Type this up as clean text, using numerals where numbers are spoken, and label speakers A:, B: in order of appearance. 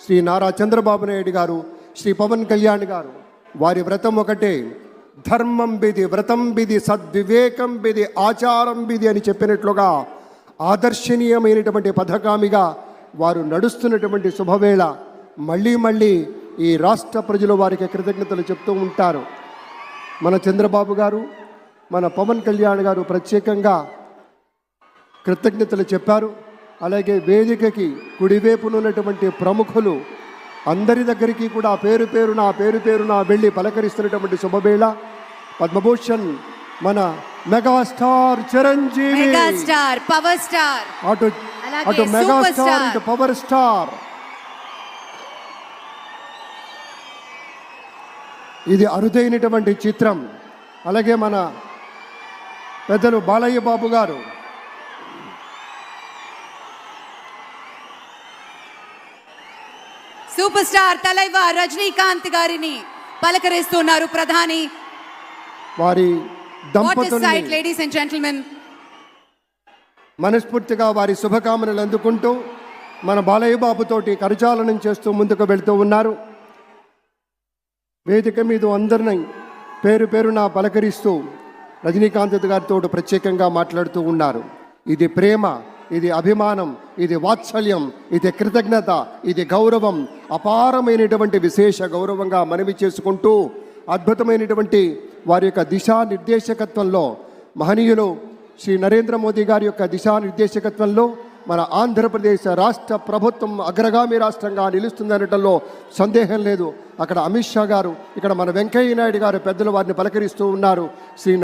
A: శ్రీ నారా చంద్రబాబు నాయుడు గారు, శ్రీ పవన్ కళ్యాణ్ గారు, వారి వ్రతం ఒకటే, ధర్మం బిది, వ్రతం బిది, సద్వివేకం బిది, ఆచారం బిది అని చెప్పినట్లుగా ఆదర్శనీయమైనటువంటి పథకామిగా వారు నడుస్తున్నటువంటి శుభవేళ మళ్ళీ మళ్ళీ ఈ రాష్ట్ర ప్రజలు వారికి కృతజ్ఞతలు చెప్తూ ఉంటారు. మన చంద్రబాబు గారు, మన పవన్ కళ్యాణ్ గారు ప్రత్యేకంగా కృతజ్ఞతలు చెప్పారు. అలాగే వేదికకి కుడివైపునున్నటువంటి ప్రముఖులు అందరి దగ్గరికి కూడా పేరు పేరున వెళ్ళి పలకరిస్తున్నటువంటి శుభవేళ. పద్మభూషణ్ మన megastar Chiranjeevi,
B: megastar power star,
A: అటు మెగాస్టార్ ఇటు పవర్ స్టార్. ఇది అరుదైనటువంటి చిత్రం. అలాగే మన పెద్దలు బాలయ్య బాబు గారు,
B: సూపర్ స్టార్ తలైవర్ రజనీకాంత్ గారిని పలకరిస్తున్నారు ప్రధాని.
A: వారి దంపతుల్ని
B: లేడీస్ అండ్ జెంటిల్మెన్
A: మనస్ఫూర్తిగా వారి శుభకామనలు అందుకుంటూ మన బాలయ్య బాబుతోటి కరచాలనం చేస్తూ ముందుకు వెళ్తూ ఉన్నారు. వేదిక మీద అందరినీ పేరున పలకరిస్తూ రజనీకాంత్ గారితో ప్రత్యేకంగా మాట్లాడుతూ ఉన్నారు. ఇది ప్రేమ, ఇది అభిమానం, ఇది వాత్సల్యం, ఇది కృతజ్ఞత, ఇది గౌరవం, అపారమైనటువంటి విశేష గౌరవంగా మనవి చేసుకుంటూ అద్భుతమైనటువంటి వారి యొక్క దిశానిర్దేశకత్వంలో, మహనీయులు శ్రీ నరేంద్ర మోదీ గారి యొక్క దిశానిర్దేశకత్వంలో మన ఆంధ్రప్రదేశ్ రాష్ట్ర ప్రభుత్వం అగ్రగామి రాష్ట్రంగా నిలుస్తుందనటంలో సందేహం లేదు. అక్కడ అమిత్ షా గారు, ఇక్కడ మన వెంకయ్య నాయుడు గారు పెద్దలు వారిని పలకరిస్తూ ఉన్నారు. శ్రీ